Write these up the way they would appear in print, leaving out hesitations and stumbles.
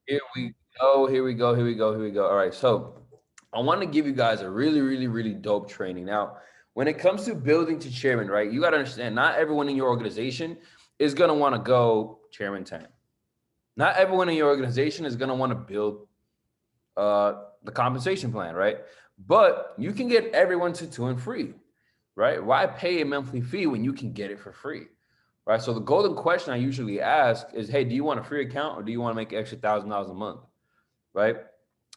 Here we go. Here we go. Here we go. Here we go. All right. So I want to give you guys a really, really, really dope training. Now, when it comes to building to chairman, right? You got to understand, not everyone in your organization is gonna want to go chairman 10. Not everyone in your organization is gonna want to build the compensation plan, right? But you can get everyone to two and free, right? Why pay a monthly fee when you can get it for free, right? So the golden question I usually ask is, hey, do you want a free account or do you want to make an extra $1,000 a month, right?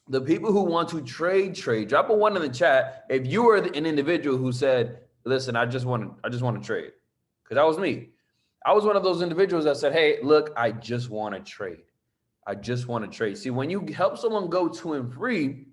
The people who want to trade, drop a one in the chat. If you were an individual who said, listen, I just want to trade, because that was me. I was one of those individuals that said, hey, look, I just want to trade. I just want to trade. See, when you help someone go two and free,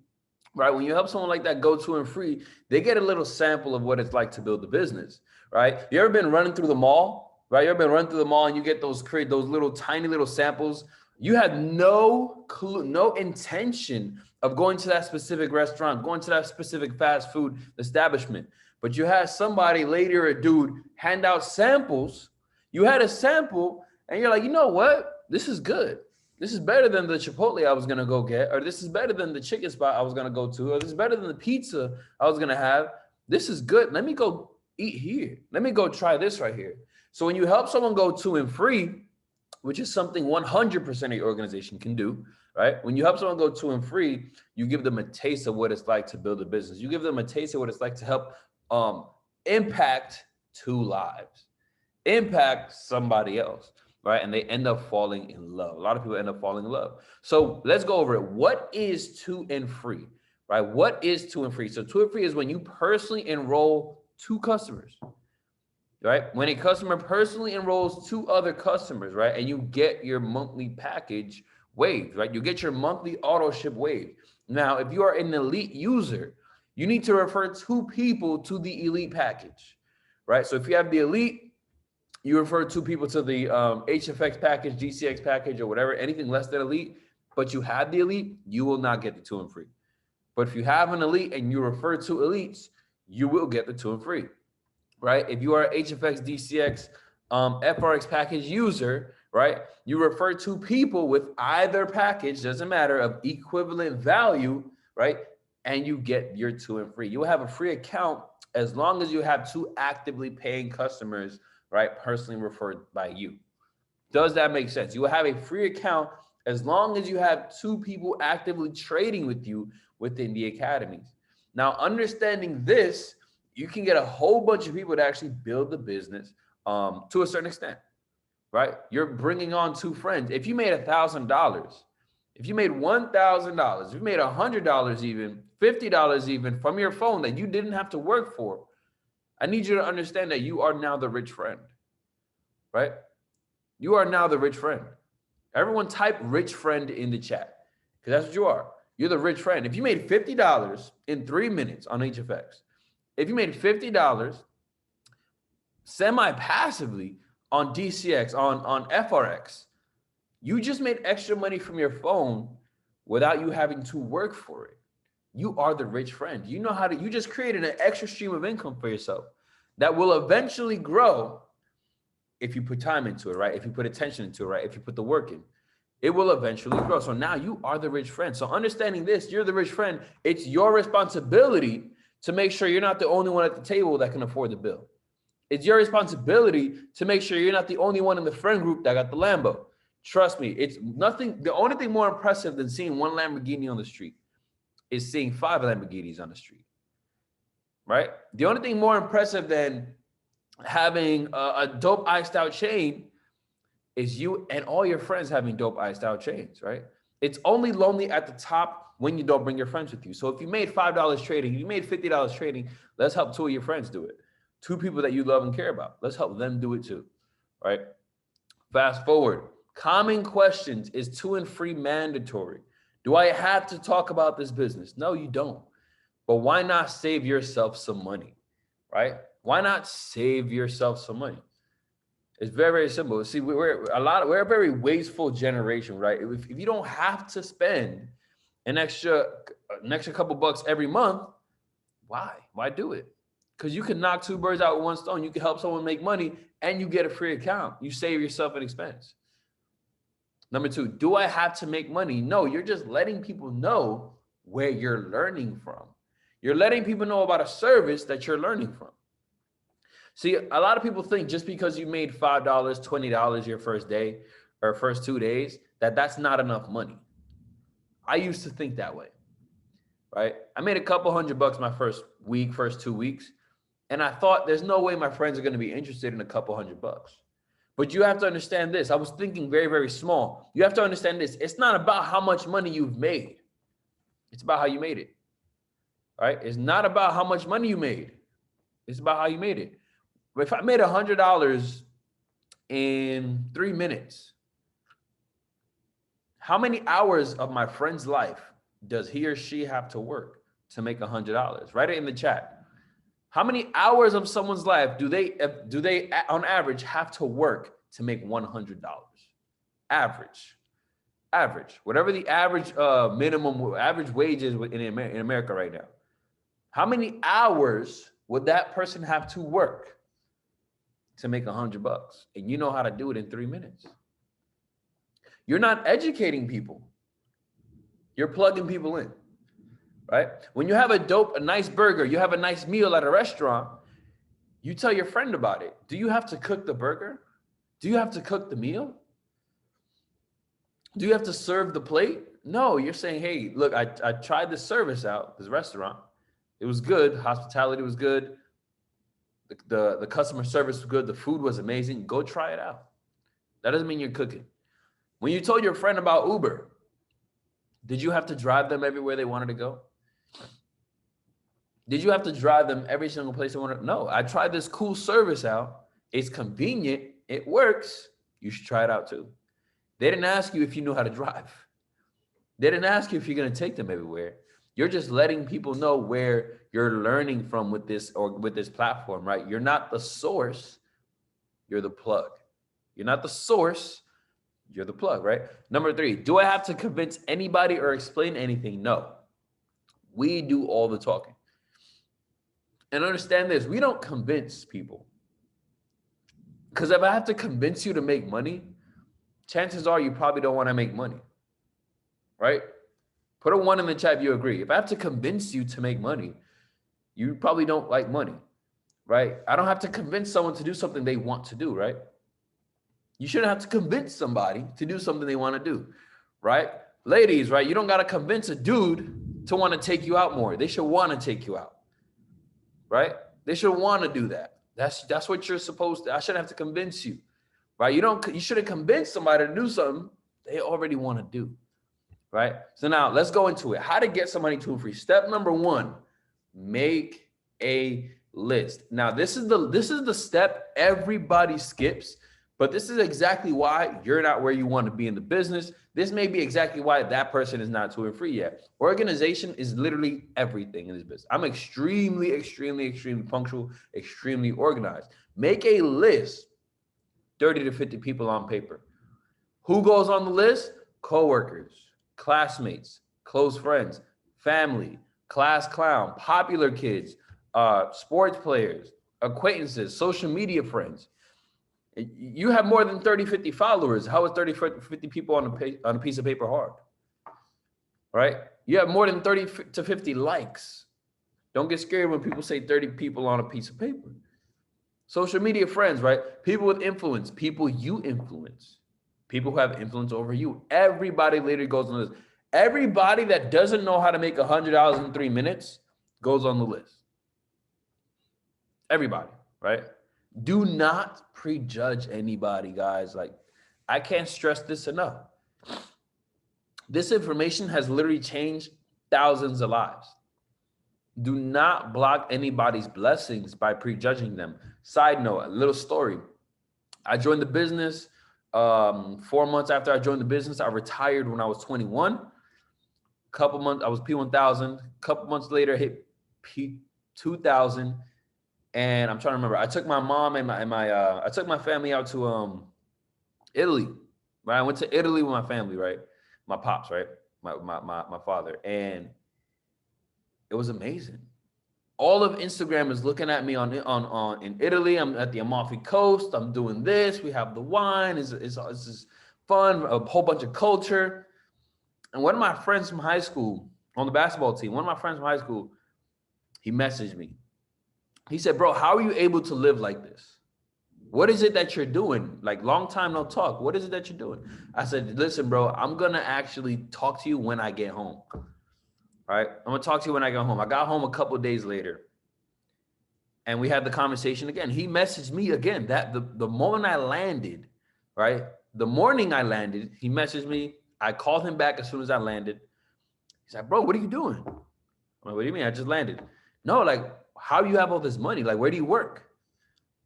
right? When you help someone like that go two and free, they get a little sample of what it's like to build a business, right? You ever been running through the mall, right? You ever been running through the mall and you get those little tiny little samples. You had no clue, no intention of going to that specific restaurant, going to that specific fast food establishment, but you had somebody, lady or a dude, hand out samples. You had a sample, and you're like, you know what? This is good. This is better than the Chipotle I was gonna go get, or this is better than the chicken spot I was gonna go to, or this is better than the pizza I was gonna have. This is good. Let me go eat here. Let me go try this right here. So when you help someone go two and free, which is something 100% of your organization can do, right? When you help someone go two and free, you give them a taste of what it's like to build a business. You give them a taste of what it's like to help um, impact two lives, impact somebody else, right? And they end up falling in love. A lot of people end up falling in love. So let's go over it. What is two and free, right? What is two and free? So two and free is when you personally enroll two customers, right? When a customer personally enrolls two other customers, right? And you get your monthly package waived, right? You get your monthly auto ship waived. Now, if you are an elite user, you need to refer two people to the elite package, right? So if you have the elite, you refer two people to the HFX package, GCX package, or whatever, anything less than elite, but you have the elite, you will not get the two and free. But if you have an elite and you refer to elites, you will get the two and free, right? If you are HFX, DCX, FRX package user, right? You refer to people with either package, doesn't matter, of equivalent value, right? And you get your two and free. You'll have a free account as long as you have two actively paying customers, right? Personally referred by you. Does that make sense? You will have a free account as long as you have two people actively trading with you within the academies. Now, understanding this, you can get a whole bunch of people to actually build the business to a certain extent, right? You're bringing on two friends. If you made $1,000, if you made $1,000, if you made $100 even, $50 even from your phone that you didn't have to work for, I need you to understand that you are now the rich friend, right? You are now the rich friend. Everyone type rich friend in the chat because that's what you are. You're the rich friend. If you made $50 in 3 minutes on HFX, if you made $50 semi-passively on DCX, on FRX, you just made extra money from your phone without you having to work for it. You are the rich friend. You know how to, you just created an extra stream of income for yourself that will eventually grow if you put time into it, right? If you put attention into it, right? If you put the work in, it will eventually grow. So now you are the rich friend. So understanding this, you're the rich friend. It's your responsibility to make sure you're not the only one at the table that can afford the bill. It's your responsibility to make sure you're not the only one in the friend group that got the Lambo. Trust me, it's nothing. The only thing more impressive than seeing one Lamborghini on the street is seeing 5 Lamborghinis on the street, right? The only thing more impressive than having a dope iced out chain is you and all your friends having dope iced out chains, right? It's only lonely at the top when you don't bring your friends with you. So if you made $5 trading, you made $50 trading, let's help two of your friends do it. Two people that you love and care about. Let's help them do it too, right? Fast forward. Common questions: is two and free mandatory? Do I have to talk about this business? No, you don't. But why not save yourself some money, right? Why not save yourself some money? It's very, very simple. See, we're a very wasteful generation, right? If you don't have to spend an extra couple bucks every month, why? Why do it? Because you can knock two birds out with one stone. You can help someone make money and you get a free account. You save yourself an expense. Number two, do I have to make money? No, you're just letting people know where you're learning from. You're letting people know about a service that you're learning from. See, a lot of people think just because you made $5, $20 your first day or first 2 days, that's not enough money. I used to think that way, right? I made a couple $100 my first week, first 2 weeks. And I thought there's no way my friends are going to be interested in a couple $100. But you have to understand this. I was thinking very, very small. You have to understand this. It's not about how much money you've made. It's about how you made it, right? It's not about how much money you made. It's about how you made it. If I made $100 in 3 minutes, how many hours of my friend's life does he or she have to work to make $100? Write it in the chat. How many hours of someone's life do they on average have to work to make $100? Average, whatever the average minimum average wage is in America right now. How many hours would that person have to work to make $100? And you know how to do it in 3 minutes. You're not educating people. You're plugging people in, right? When you have a nice burger, you have a nice meal at a restaurant, you tell your friend about it. Do you have to cook the burger? Do you have to cook the meal? Do you have to serve the plate? No, you're saying, hey, look, I tried this service out, this restaurant. It was good. Hospitality was good. The customer service was good. The food was amazing. Go try it out. That doesn't mean you're cooking. When you told your friend about Uber, did you have to drive them everywhere they wanted to go? Did you have to drive them every single place they wanted? No, I tried this cool service out. It's convenient. It works. You should try it out too. They didn't ask you if you knew how to drive. They didn't ask you if you're going to take them everywhere. You're just letting people know where you're learning from with this platform, right? You're not the source. You're the plug. You're not the source. You're the plug, right? Number three, do I have to convince anybody or explain anything? No. We do all the talking. And understand this, we don't convince people. Because if I have to convince you to make money, chances are you probably don't want to make money, right? Put a 1 in the chat if you agree. If I have to convince you to make money, you probably don't like money, right? I don't have to convince someone to do something they want to do, right? You shouldn't have to convince somebody to do something they want to do, right? Ladies, right? You don't got to convince a dude to want to take you out more. They should want to take you out, right? They should want to do that. That's what you're supposed to. I shouldn't have to convince you, right? You shouldn't convince somebody to do something they already want to do, right? So now let's go into it. How to get somebody to free. Step number 1, make a list. Now this is the step everybody skips. But this is exactly why you're not where you want to be in the business. This may be exactly why that person is not to free yet. Organization is literally everything in this business. I'm extremely, extremely, extremely punctual, extremely organized. Make a list, 30 to 50 people on paper. Who goes on the list? Coworkers, classmates, close friends, family, class clown, popular kids, sports players, acquaintances, social media friends. You have more than 30, 50 followers. How is 30, 50 people on a piece of paper hard? Right? You have more than 30 to 50 likes. Don't get scared when people say 30 people on a piece of paper. Social media friends, right? People with influence, people you influence, people who have influence over you. Everybody later goes on this. Everybody that doesn't know how to make $100 in 3 minutes goes on the list. Everybody, right? Do not prejudge anybody, guys. Like, I can't stress this enough. This information has literally changed thousands of lives. Do not block anybody's blessings by prejudging them. Side note, a little story. I joined the business 4 months after I joined the business. I retired when I was 21. Couple months, I was P1000. Couple months later, hit P2000. And I'm trying to remember. I took my mom and I took my family out to Italy. Right, I went to Italy with my family. Right, my pops. Right, my father, and it was amazing. All of Instagram is looking at me in Italy. I'm at the Amalfi Coast. I'm doing this. We have the wine. It's just fun, a whole bunch of culture. And one of my friends from high school on the basketball team, one of my friends from high school, he messaged me. He said, bro, how are you able to live like this? What is it that you're doing? Like, long time no talk. What is it that you're doing? I said, listen, bro, I'm going to actually talk to you when I get home. All right? I'm going to talk to you when I get home. I got home a couple of days later, and we had the conversation again. He messaged me again. That the moment I landed, right? The morning I landed, he messaged me. I called him back as soon as I landed. He's like, bro, what are you doing? I'm like, what do you mean? I just landed. No, like, how do you have all this money? Like, where do you work?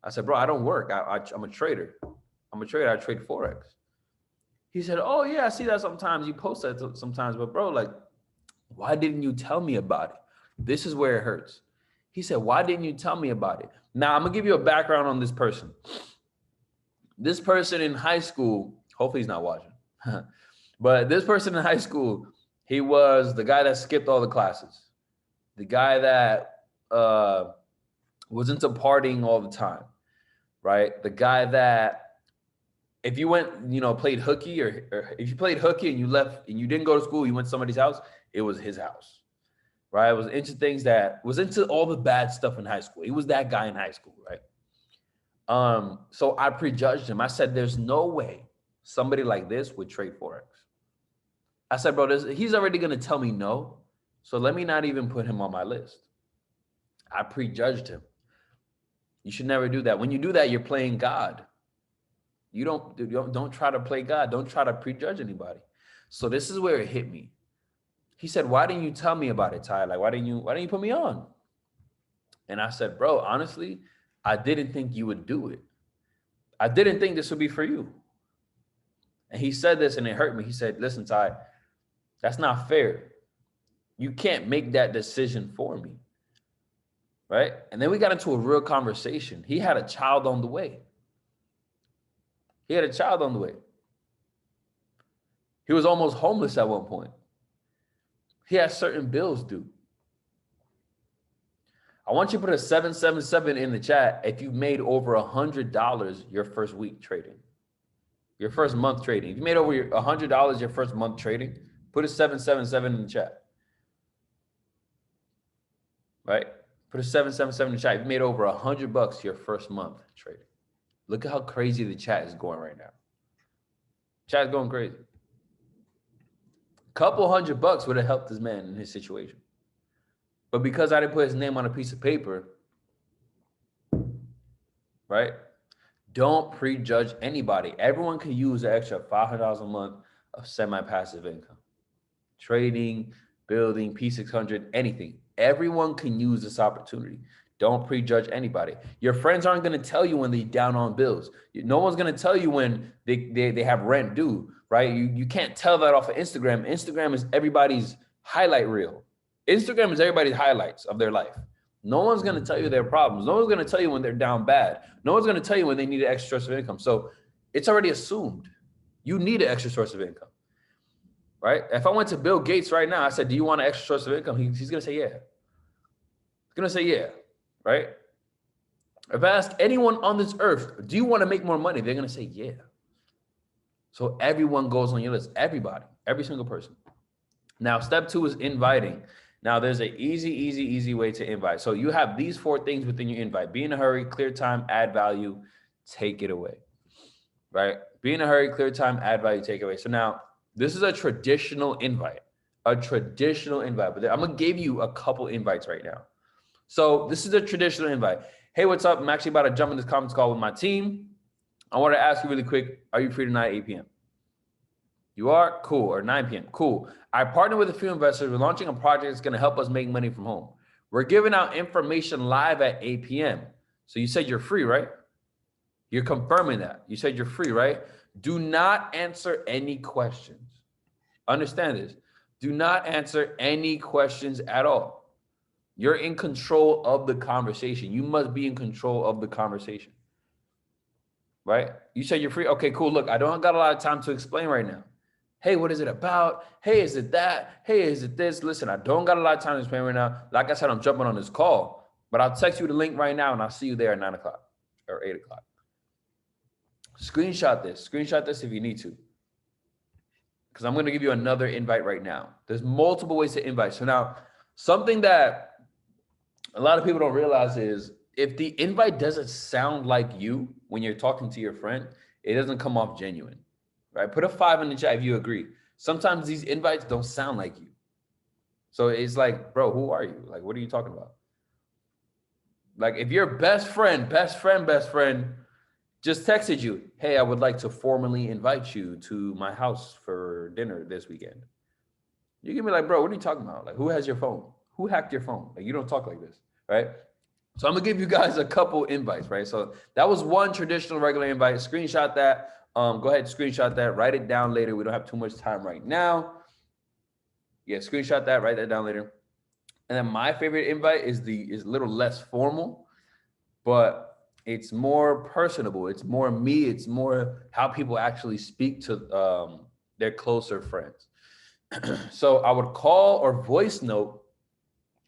I said, bro, I don't work. I'm a trader. I'm a trader. I trade Forex. He said, oh, yeah, I see that sometimes. You post that sometimes. But, bro, like, why didn't you tell me about it? This is where it hurts. He said, why didn't you tell me about it? Now, I'm going to give you a background on this person. This person in high school, hopefully he's not watching, but this person in high school, he was the guy that skipped all the classes, the guy that was into partying all the time, right? The guy that if you went, played hooky or if you played hooky and you left and you didn't go to school, you went to somebody's house, it was his house. Right, was into things that was into all the bad stuff in high school. He was that guy in high school, right? So I prejudged him. I said, "There's no way somebody like this would trade Forex." I said, "Bro, he's already gonna tell me no, so let me not even put him on my list." I prejudged him. You should never do that. When you do that, you're playing God. You don't try to play God. Don't try to prejudge anybody. So this is where it hit me. He said, why didn't you tell me about it, Ty? Like, why didn't you put me on? And I said, bro, honestly, I didn't think you would do it. I didn't think this would be for you. And he said this and it hurt me. He said, listen, Ty, that's not fair. You can't make that decision for me. Right? And then we got into a real conversation. He had a child on the way. He had a child on the way. He was almost homeless at one point. He has certain bills due. I want you to put a 777 in the chat if you've made over $100 your first week trading, your first month trading. If you made over $100 your first month trading, put a 777 in the chat. Right? Put a 777 in the chat. If you made over $100 your first month trading. Look at how crazy the chat is going right now. Chat's going crazy. Couple $100 would have helped this man in his situation. But because I didn't put his name on a piece of paper, right? Don't prejudge anybody. Everyone can use an extra $500 a month of semi-passive income. Trading, building, P600, anything. Everyone can use this opportunity. Don't prejudge anybody. Your friends aren't going to tell you when they're down on bills. No one's going to tell you when they have rent due. Right? You can't tell that off of Instagram. Instagram is everybody's highlight reel. Instagram is everybody's highlights of their life. No one's going to tell you their problems. No one's going to tell you when they're down bad. No one's going to tell you when they need an extra source of income. So it's already assumed you need an extra source of income. Right? If I went to Bill Gates right now, I said, do you want an extra source of income? He's going to say, yeah. He's going to say, yeah. Right? If I ask anyone on this earth, do you want to make more money? They're going to say, yeah. So everyone goes on your list, everybody, every single person. Now, step 2 is inviting. Now, there's an easy way to invite. So you have these 4 things within your invite. Be in a hurry, clear time, add value, take it away, right? Be in a hurry, clear time, add value, take it away. So now this is a traditional invite, but I'm going to give you a couple invites right now. So this is a traditional invite. Hey, what's up? I'm actually about to jump in this conference call with my team. I want to ask you really quick, are you free tonight at 8 p.m.? You are? Cool. Or 9 p.m. Cool. I partner with a few investors. We're launching a project that's going to help us make money from home. We're giving out information live at 8 p.m. So you said you're free, right? You're confirming that. You said you're free, right? Do not answer any questions. Understand this. Do not answer any questions at all. You're in control of the conversation. You must be in control of the conversation. Right? You said you're free. Okay, cool. Look, I don't got a lot of time to explain right now. Hey, what is it about? Hey, is it that? Hey, is it this? Listen, I don't got a lot of time to explain right now. Like I said, I'm jumping on this call, but I'll text you the link right now and I'll see you there at 9 o'clock or 8 o'clock. Screenshot this if you need to. because I'm going to give you another invite right now. There's multiple ways to invite. So now, something that a lot of people don't realize is if the invite doesn't sound like you when you're talking to your friend, it doesn't come off genuine, right? Put a 5 in the chat if you agree. Sometimes these invites don't sound like you. So it's like, bro, who are you? Like, what are you talking about? Like, if your best friend just texted you, hey, I would like to formally invite you to my house for dinner this weekend. You can be like, bro, what are you talking about? Like, who has your phone? Who hacked your phone? Like, you don't talk like this, right? So I'm gonna give you guys a couple invites, right? So that was one traditional regular invite. Screenshot that. Go ahead, screenshot that. Write it down later. We don't have too much time right now. Yeah, screenshot that. Write that down later. And then my favorite invite is a little less formal, but it's more personable. It's more me. It's more how people actually speak to their closer friends. So I would call or voice note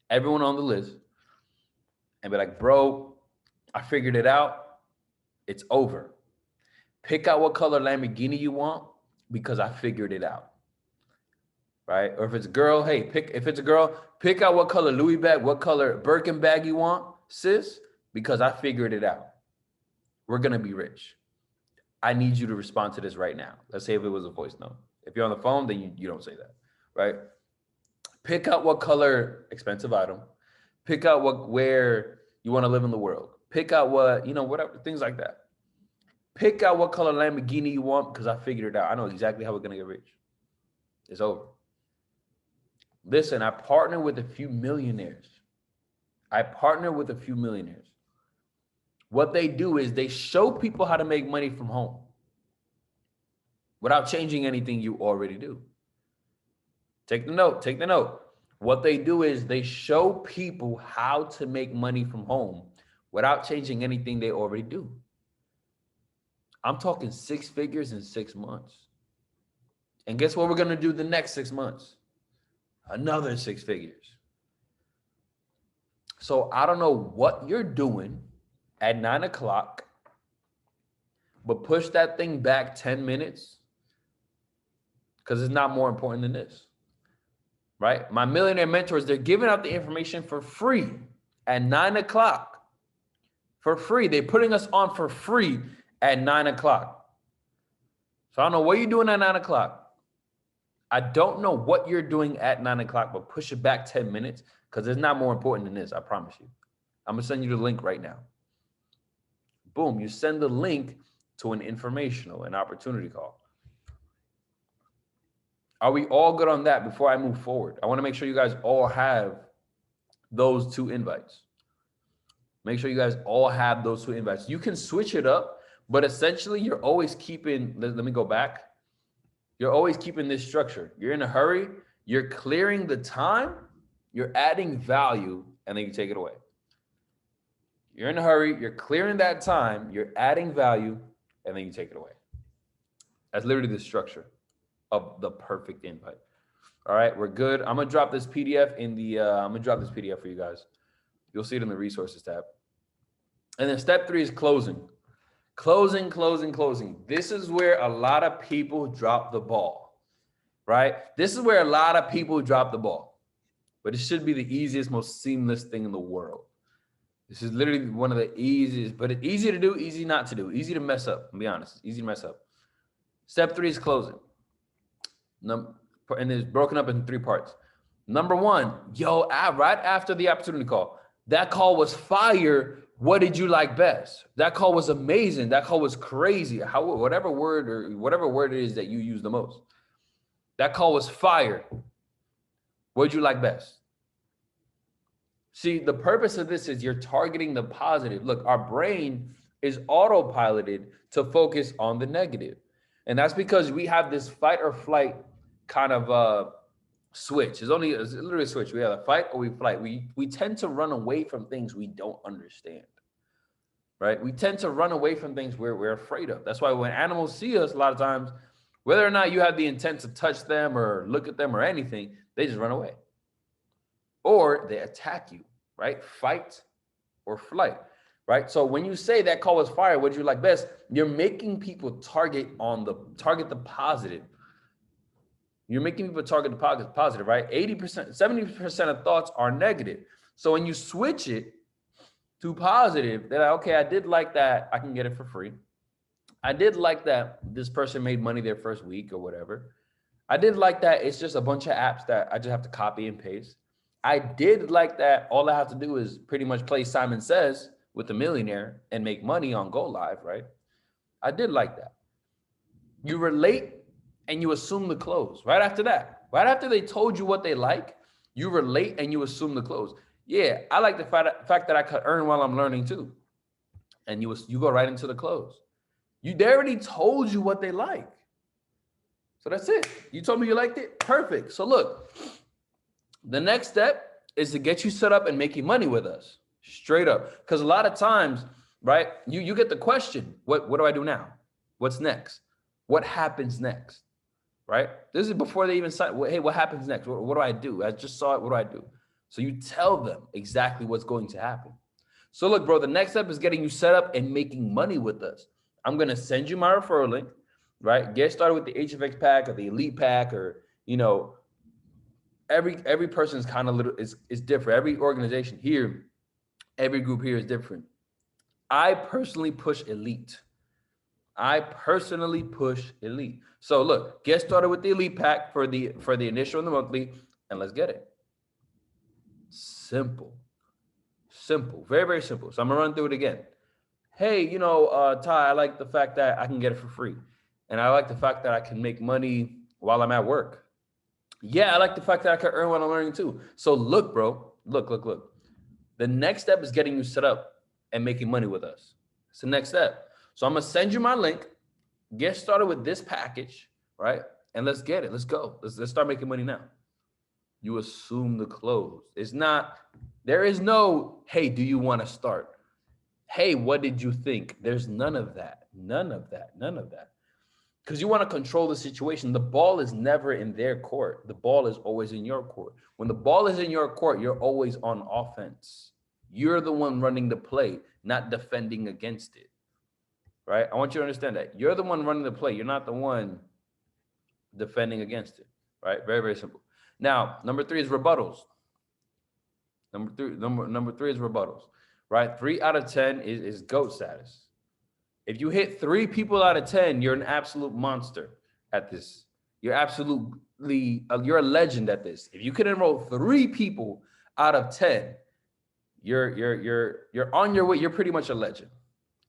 everyone on the list and be like, bro, I figured it out. It's over. Pick out what color Lamborghini you want because I figured it out. Right? Or if it's a girl, hey, if it's a girl, pick out what color Louis bag, what color Birkin bag you want, sis, because I figured it out. We're going to be rich. I need you to respond to this right now. Let's say if it was a voice note. If you're on the phone, then you don't say that, right? Pick out what color expensive item. Pick out where you want to live in the world. Pick out what, whatever, things like that. Pick out what color Lamborghini you want because I figured it out. I know exactly how we're going to get rich. It's over. Listen, I partner with a few millionaires. What they do is they show people how to make money from home without changing anything you already do. Take the note. What they do is they show people how to make money from home without changing anything they already do. I'm talking 6 figures in 6 months. And guess what we're going to do the next 6 months? Another 6 figures. So I don't know what you're doing at 9 o'clock, but push that thing back 10 minutes because it's not more important than this, right? My millionaire mentors, they're giving out the information for free at 9 o'clock for free. They're putting us on for free at 9 o'clock. So I don't know what you're doing at 9 o'clock. I don't know what you're doing at 9 o'clock, but push it back 10 minutes because it's not more important than this. I promise you. I'm going to send you the link right now. Boom. You send the link to an opportunity call. Are we all good on that before I move forward? I want to make sure you guys all have those 2 invites. Make sure you guys all have those 2 invites. You can switch it up, but essentially you're always keeping, let me go back. You're always keeping this structure. You're in a hurry. You're clearing the time. You're adding value, and then you take it away. You're in a hurry. You're clearing that time. You're adding value, and then you take it away. That's literally the structure of the perfect invite. All right, we're good. I'm gonna drop this PDF for you guys. You'll see it in the resources tab. And then step 3 is closing. Closing. This is where a lot of people drop the ball, right? This is where a lot of people drop the ball, but it should be the easiest, most seamless thing in the world. This is literally one of the easiest, but it's easy to do, easy not to do, easy to mess up. I'll be honest, it's easy to mess up. Step 3 is closing. And it's broken up in 3 parts. Number 1, right after the opportunity call, that call was fire. What did you like best? That call was amazing. That call was crazy. Whatever word it is that you use the most. That call was fire. What did you like best? See, the purpose of this is you're targeting the positive. Look, our brain is autopiloted to focus on the negative. And that's because we have this fight or flight kind of switch. It's literally a switch. We have a fight or we flight. We tend to run away from things we don't understand, right? We tend to run away from things we're afraid of. That's why when animals see us, a lot of times, whether or not you have the intent to touch them or look at them or anything, they just run away. Or they attack you, right? Fight or flight, right? So when you say that call was fire, what did you like best? You're making people target the positive. You're making people target the positive, right? 80%, 70% of thoughts are negative. So when you switch it to positive, they're like, okay, I did like that. I can get it for free. I did like that this person made money their first week or whatever. I did like that it's just a bunch of apps that I just have to copy and paste. I did like that all I have to do is pretty much play Simon Says with a millionaire and make money on Go Live, right? I did like that. You relate and you assume the close right after that. Right after they told you what they like, you relate and you assume the close. Yeah, I like the fact that I could earn while I'm learning too. And you go right into the close. They already told you what they like. So that's it. You told me you liked it. Perfect. So look, the next step is to get you set up and making money with us. Straight up. Because a lot of times, right, you get the question, what do I do now? What's next? What happens next? Right? This is before they even sign. Hey, what happens next? What do I do? I just saw it. What do I do? So you tell them exactly what's going to happen. So look, bro, the next step is getting you set up and making money with us. I'm going to send you my referral link, right? Get started with the HFX pack or the elite pack, or, every person is kind of is different. Every organization here, every group here is different. I personally push elite. So look, get started with the elite pack for the initial and the monthly, and let's get it. Simple, very, very simple. So I'm gonna run through it again. Hey, Ty, I like the fact that I can get it for free. And I like the fact that I can make money while I'm at work. Yeah, I like the fact that I can earn while I'm learning too. So look, bro, look. The next step is getting you set up and making money with us. It's the next step. So I'm gonna send you my link. Get started with this package, right? And let's get it. Let's go. Let's start making money now. You assume the close. There is no, hey, do you want to start? Hey, what did you think? There's none of that. Because you want to control the situation. The ball is never in their court. The ball is always in your court. When the ball is in your court, you're always on offense. You're the one running the play, not defending against it. Right? I want you to understand that. You're the one running the play. You're not the one defending against it. Right? Very, very simple. Now, number 3 is rebuttals. Number three is rebuttals. Right? 3 out of 10 is GOAT status. If you hit 3 people out of 10, you're an absolute monster at this. You're you're a legend at this. If you can enroll 3 people out of 10, you're on your way. You're pretty much a legend.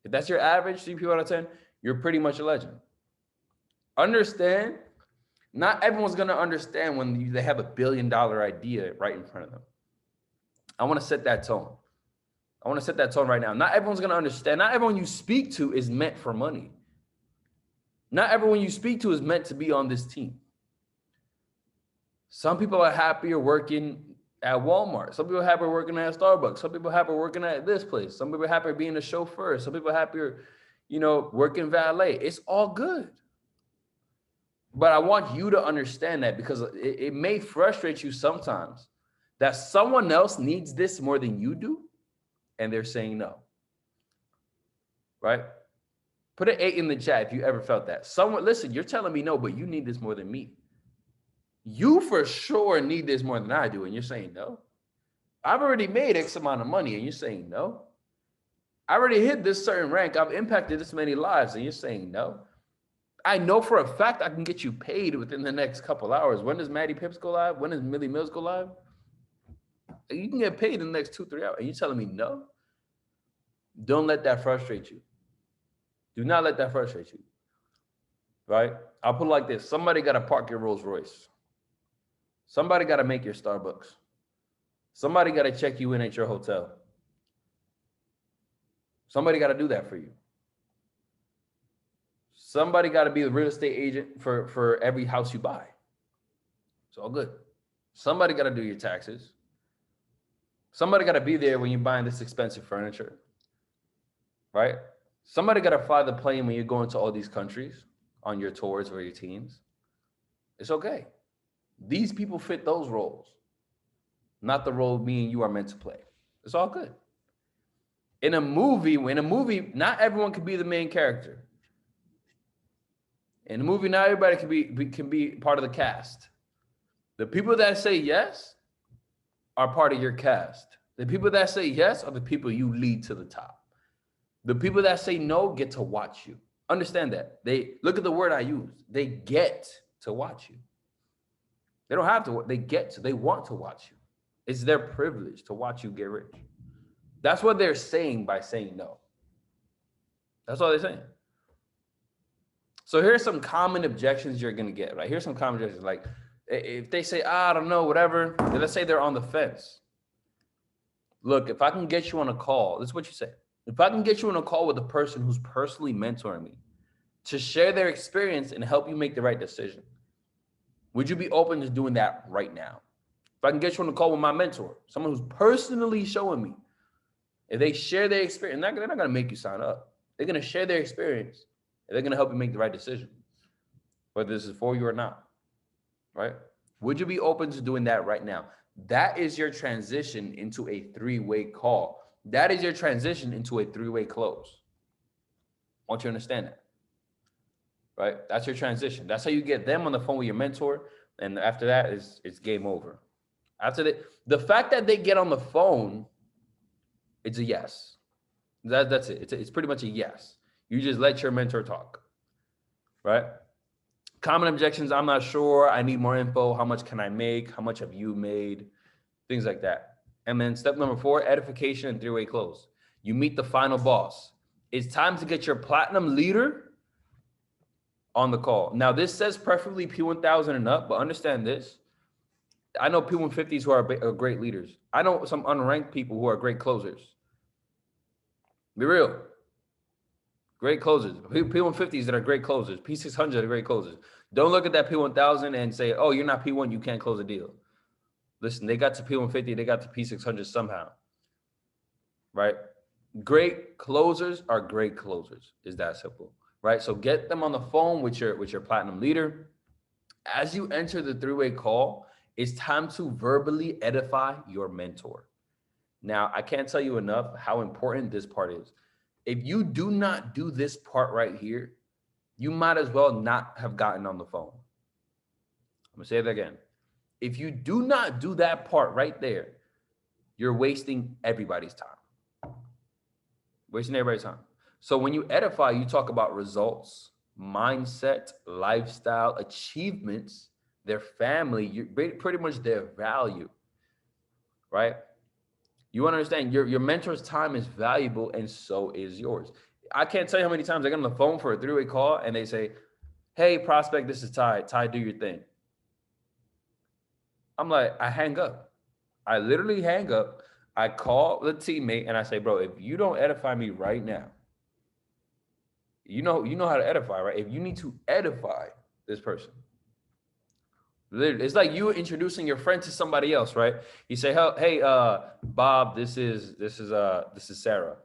If that's your average, 3 people out of 10, you're pretty much a legend. Understand, not everyone's going to understand when they have $1 billion idea right in front of them. I want to set that tone. Right now. Not everyone's going to understand. Not everyone you speak to is meant for money. Not everyone you speak to is meant to be on this team. Some people are happier working at Walmart. Some people are happier working at Starbucks. Some people are happier working at this place. Some people are happier being a chauffeur. Some people are happier, working valet. It's all good. But I want you to understand that, because it may frustrate you sometimes that someone else needs this more than you do, and they're saying no. Right? Put an 8 in the chat if you ever felt that. Listen, you're telling me no, but you need this more than me. You for sure need this more than I do, and you're saying no. I've already made X amount of money, and you're saying no. I already hit this certain rank. I've impacted this many lives, and you're saying no. I know for a fact I can get you paid within the next couple hours. When does Maddie Pips go live? When does Millie Mills go live? You can get paid in the next 2-3 hours. And you're telling me no? Don't let that frustrate you. Do not let that frustrate you. Right? I'll put it like this. Somebody got to park your Rolls Royce. Somebody got to make your Starbucks. Somebody got to check you in at your hotel. Somebody got to do that for you. Somebody got to be the real estate agent for every house you buy. It's all good. Somebody got to do your taxes. Somebody got to be there when you're buying this expensive furniture, right? Somebody got to fly the plane when you're going to all these countries on your tours or your teams. It's okay. These people fit those roles, not the role me and you are meant to play. It's all good. In a movie, not everyone can be the main character. In the movie, not everybody can be part of the cast. The people that say yes are part of your cast. The people that say yes are the people you lead to the top. The people that say no get to watch you. Understand that. They look at the word I used. They get to watch you. They don't have to. They get to. They want to watch you. It's their privilege to watch you get rich. That's what they're saying by saying no. That's all they're saying. So here's some common objections you're going to get, right? Here's some common objections. Like if they say, I don't know, whatever, let's say they're on the fence. Look, if I can get you on a call, this is what you say. If I can get you on a call with a person who's personally mentoring me to share their experience and help you make the right decision, would you be open to doing that right now? If I can get you on a call with my mentor, someone who's personally showing me, if they share their experience, they're not going to make you sign up. They're going to share their experience and they're going to help you make the right decision, whether this is for you or not, right? Would you be open to doing that right now? That is your transition into a three-way call. That is your transition into a three-way close. I want you to understand that, right? That's your transition. That's how you get them on the phone with your mentor. And after that, it's game over. After the fact that they get on the phone, it's a yes. That's it. It's pretty much a yes. You just let your mentor talk, right? Common objections, I'm not sure. I need more info. How much can I make? How much have you made? Things like that. And then step number 4, edification and three-way close. You meet the final boss. It's time to get your platinum leader on the call. Now, this says preferably P1000 and up, but understand this. I know P150s who are great leaders. I know some unranked people who are great closers. Be real. Great closers. P150s that are great closers. P600 are great closers. Don't look at that P1000 and say, oh, you're not P1, you can't close a deal. Listen, they got to P150, they got to P600 somehow, right? Great closers are great closers. Is that simple, right? So get them on the phone with your platinum leader. As you enter the three-way call, it's time to verbally edify your mentor. Now, I can't tell you enough how important this part is. If you do not do this part right here, you might as well not have gotten on the phone. I'm gonna say that again. If you do not do that part right there, you're wasting everybody's time. Wasting everybody's time. So when you edify, you talk about results, mindset, lifestyle, achievements, their family, pretty much their value, right? You understand your mentor's time is valuable and so is yours. I can't tell you how many times I get on the phone for a three-way call and they say, hey, prospect, this is Ty. Ty, do your thing. I'm like, I hang up. I literally hang up. I call the teammate and I say, bro, if you don't edify me right now, you know how to edify, right? If you need to edify this person, literally, it's like you introducing your friend to somebody else, right? You say, hey, Bob, this is Sarah.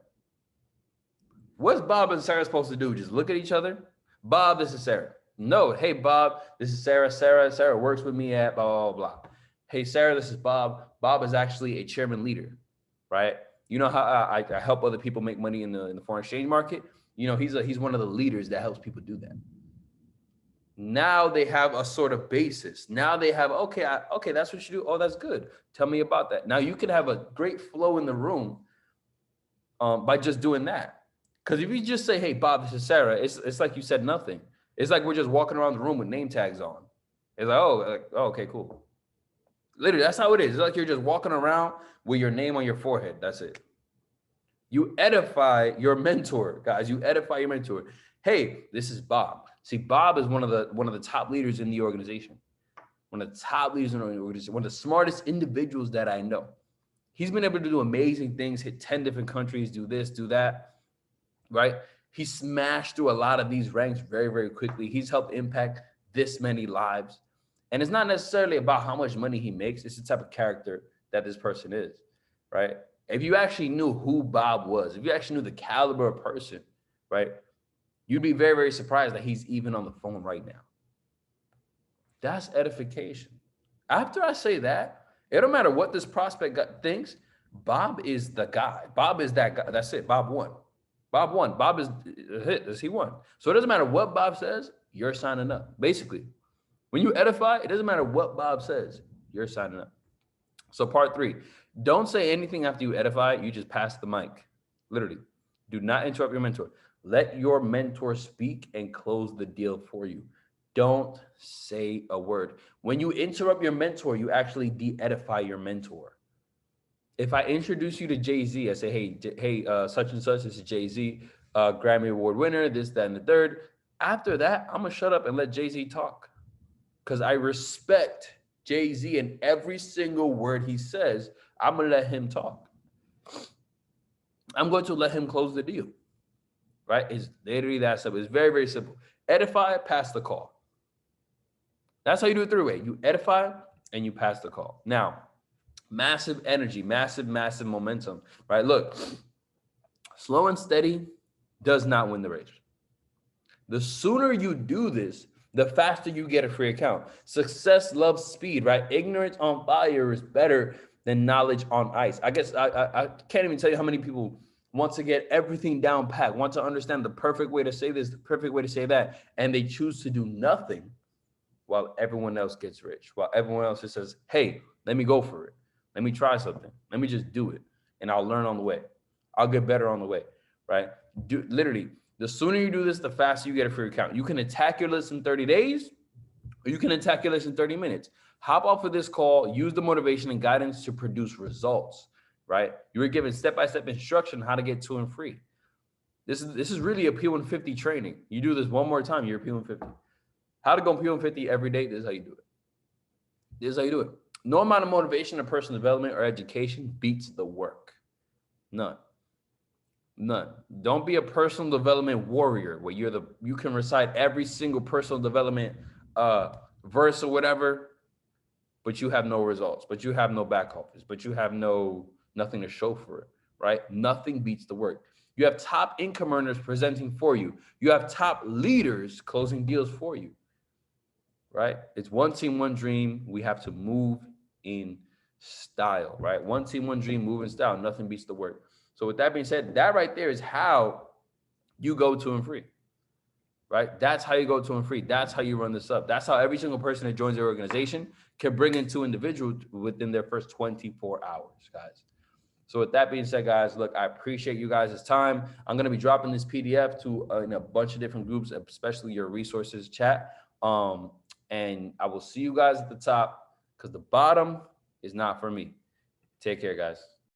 What's Bob and Sarah supposed to do? Just look at each other? Bob, this is Sarah. No, hey, Bob, this is Sarah. Sarah works with me at blah, blah, blah. Hey, Sarah, this is Bob. Bob is actually a chairman leader, right? You know how I help other people make money in the foreign exchange market? You know, he's one of the leaders that helps people do that. Now they have a sort of basis. Now they have, okay, that's what you do. Oh, that's good. Tell me about that. Now you can have a great flow in the room by just doing that. Because if you just say, hey, Bob, this is Sarah, it's like you said nothing. It's like we're just walking around the room with name tags on. It's like, oh, okay, cool. Literally, that's how it is. It's like you're just walking around with your name on your forehead. That's it. You edify your mentor, guys. You edify your mentor. Hey, this is Bob. See, Bob is one of the top leaders in the organization. One of the top leaders in the organization. One of the smartest individuals that I know. He's been able to do amazing things, hit 10 different countries, do this, do that, right? He smashed through a lot of these ranks very, very quickly. He's helped impact this many lives. And it's not necessarily about how much money he makes. It's the type of character that this person is, right? If you actually knew who Bob was, if you actually knew the caliber of person, right, you'd be very, very surprised that he's even on the phone right now. That's edification. After I say that, it don't matter what this prospect thinks, Bob is the guy. Bob is that guy. That's it. Bob won. Bob won. Bob is a hit. He won. So it doesn't matter what Bob says. you're signing up. Basically, when you edify, it doesn't matter what Bob says, you're signing up. So part 3, don't say anything after you edify. You just pass the mic. Literally, do not interrupt your mentor. Let your mentor speak and close the deal for you. Don't say a word. When you interrupt your mentor, you actually de-edify your mentor. If I introduce you to Jay-Z, I say, hey, such and such, this is Jay-Z, Grammy Award winner, this, that, and the third. After that, I'm going to shut up and let Jay-Z talk because I respect Jay-Z and every single word he says. I'm going to let him talk. I'm going to let him close the deal, right? It's literally that simple. It's very, very simple. Edify, pass the call. That's how you do it 3-way. You edify and you pass the call. Now, massive energy, massive momentum, right? Look, slow and steady does not win the race. The sooner you do this, the faster you get a free account. Success loves speed, right? Ignorance on fire is better than knowledge on ice. I guess I can't even tell you how many people want to get everything down pat, want to understand the perfect way to say this, the perfect way to say that, and they choose to do nothing while everyone else gets rich, while everyone else just says, hey, let me go for it. Let me try something. Let me just do it, and I'll learn on the way. I'll get better on the way, right? Literally, the sooner you do this, the faster you get a free account. You can attack your list in 30 days, or you can attack your list in 30 minutes. Hop off of this call, use the motivation and guidance to produce results, right? You were given step-by-step instruction on how to get to and free. This is really a P150 training. You do this one more time, you're a P150. How to go P150 every day, this is how you do it. This is how you do it. No amount of motivation or personal development or education beats the work. None. Don't be a personal development warrior where you can recite every single personal development verse or whatever, but you have no results, but you have no back office, but you have nothing to show for it, right? Nothing beats the work. You have top income earners presenting for you. You have top leaders closing deals for you, right? It's one team, one dream. We have to move in style, right? One team, one dream, move in style. Nothing beats the work. So with that being said, that right there is how you go to and free, right? That's how you go to and free. That's how you run this up. That's how every single person that joins your organization can bring in 2 individuals within their first 24 hours, guys. So with that being said, guys, look, I appreciate you guys' time. I'm going to be dropping this PDF to in a bunch of different groups, especially your resources chat. And I will see you guys at the top because the bottom is not for me. Take care, guys.